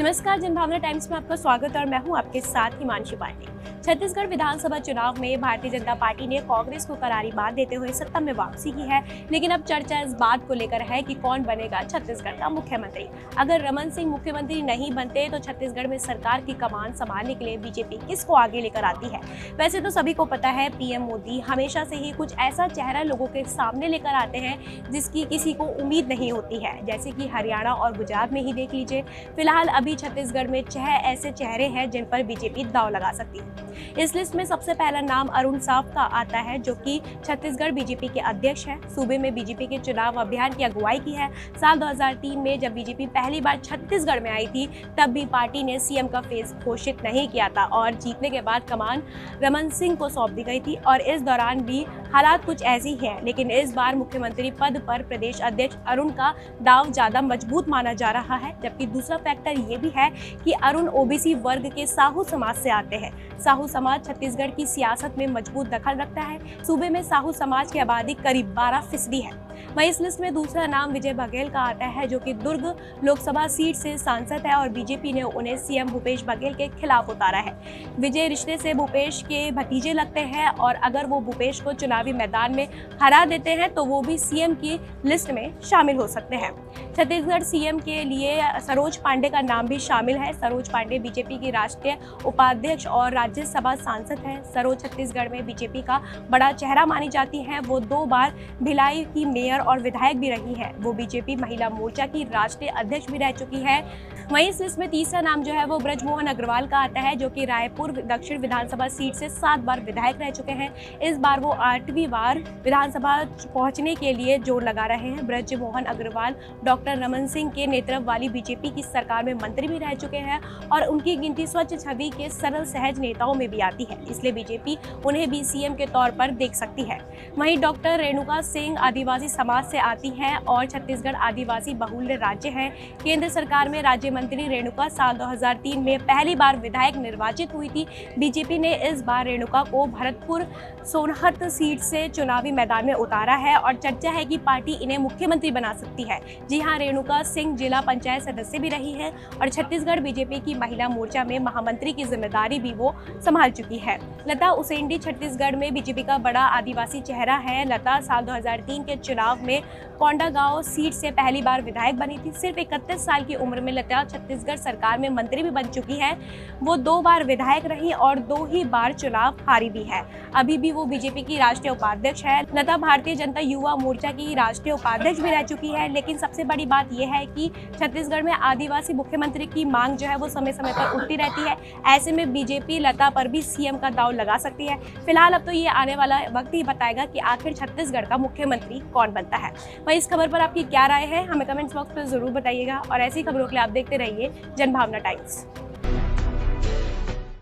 नमस्कार, जनभावना टाइम्स में आपका स्वागत और मैं हूं आपके साथ हिमांशी पांडे। छत्तीसगढ़ विधानसभा चुनाव में भारतीय जनता पार्टी ने कांग्रेस को करारी बात देते हुए सत्ता में वापसी की है, लेकिन अब चर्चा इस बात को लेकर है कि कौन बनेगा छत्तीसगढ़ का मुख्यमंत्री। अगर रमन सिंह मुख्यमंत्री नहीं बनते तो छत्तीसगढ़ में सरकार की कमान संभालने के लिए बीजेपी किसको आगे लेकर आती है। वैसे तो सभी को पता है, पीएम मोदी हमेशा से ही कुछ ऐसा चेहरा लोगों के सामने लेकर आते हैं जिसकी किसी को उम्मीद नहीं होती है, जैसे कि हरियाणा और गुजरात में ही देख लीजिए। फिलहाल अभी छत्तीसगढ़ में 6 ऐसे चेहरे हैं जिन पर बीजेपी दांव लगा सकती है। इस लिस्ट में सबसे पहला नाम अरुण साव का आता है, जो कि छत्तीसगढ़ बीजेपी के अध्यक्ष हैं। सूबे में बीजेपी के चुनाव अभियान की अगुवाई की है। साल 2003 में जब बीजेपी पहली बार छत्तीसगढ़ में आई थी, तब भी पार्टी ने सीएम का फेस घोषित नहीं किया था और जीतने के बाद कमान रमन सिंह को सौंप दी गई थी। और इस दौरान भी हालात कुछ ऐसे ही हैं, लेकिन इस बार मुख्यमंत्री पद पर प्रदेश अध्यक्ष अरुण का दाव ज्यादा मजबूत माना जा रहा है। जबकि दूसरा फैक्टर ये भी है कि अरुण ओबीसी वर्ग के साहू समाज से आते हैं। साहू समाज छत्तीसगढ़ की सियासत में मजबूत दखल रखता है। सूबे में साहू समाज की आबादी करीब 12% है। वहीं इस लिस्ट में दूसरा नाम विजय बघेल का आता है, जो कि दुर्ग लोकसभा सीट से सांसद है और बीजेपी ने उन्हें सीएम भूपेश बघेल के खिलाफ उतारा है। विजय रिश्ते से भूपेश के भतीजे लगते हैं और अगर वो भूपेश को चुनावी मैदान में हरा देते हैं तो वो भी सीएम की लिस्ट में शामिल हो सकते हैं। छत्तीसगढ़ सीएम के लिए सरोज पांडे का नाम भी शामिल है। सरोज पांडे बीजेपी की राष्ट्रीय उपाध्यक्ष और राज्यसभा सांसद हैं। सरोज छत्तीसगढ़ में बीजेपी का बड़ा चेहरा मानी जाती हैं। वो 2 बार भिलाई की मेयर और विधायक भी रही है। वो बीजेपी महिला मोर्चा की राष्ट्रीय अध्यक्ष भी रह चुकी है। वहीं इस लिस्ट में तीसरा नाम जो है वो ब्रजमोहन अग्रवाल का आता है, जो कि रायपुर दक्षिण विधानसभा सीट से 7 बार विधायक रह चुके हैं। इस बार वो 8वीं बार विधानसभा पहुंचने के लिए जोर लगा रहे हैं। ब्रजमोहन अग्रवाल डॉक्टर रमन सिंह के नेतृत्व वाली बीजेपी की सरकार में मंत्री भी रह चुके हैं और उनकी गिनती स्वच्छ छवि के सरल सहज नेताओं में भी आती है, इसलिए बीजेपी उन्हें भी सीएम के तौर पर देख सकती है। वहीं डॉक्टर रेणुका सिंह आदिवासी समाज से आती हैं और छत्तीसगढ़ आदिवासी बहुल्य राज्य है। केंद्र सरकार में राज्य मंत्री रेणुका साल 2003 में पहली बार विधायक निर्वाचित हुई थी। बीजेपी ने इस बार रेणुका को भरतपुर सोनहत सीट से चुनावी मैदान में उतारा है और चर्चा है कि पार्टी इन्हें मुख्यमंत्री बना सकती है। जी हां, रेणुका सिंह जिला पंचायत सदस्य भी रही है और छत्तीसगढ़ बीजेपी की महिला मोर्चा में महामंत्री की जिम्मेदारी भी वो संभाल चुकी है। लता उसेंडी छत्तीसगढ़ में बीजेपी का बड़ा आदिवासी चेहरा है। लता साल 2003 के चुनाव में कोंडागांव सीट से पहली बार विधायक बनी थी। सिर्फ 31 साल की उम्र में लता छत्तीसगढ़ सरकार में मंत्री भी बन चुकी है। वो 2 बार विधायक रही और 2 ही बार चुनाव हारी भी है। अभी भी वो बीजेपी की राष्ट्रीय उपाध्यक्ष है। लता भारतीय जनता युवा मोर्चा की राष्ट्रीय उपाध्यक्ष भी रह चुकी है। लेकिन सबसे बड़ी बात यह है कि छत्तीसगढ़ में आदिवासी मुख्यमंत्री की मांग जो है वो समय समय पर उठती रहती है। ऐसे में बीजेपी लता पर भी सीएम का दांव लगा सकती है। फिलहाल अब तो ये आने वाला वक्त ही बताएगा कि आखिर छत्तीसगढ़ का मुख्यमंत्री कौन बनता है। वहीं इस खबर पर आपकी क्या राय है, हमें कमेंट्स बॉक्स में जरूर बताइएगा और ऐसी खबरों के लिए आप देखते रहिए जनभावना टाइम्स।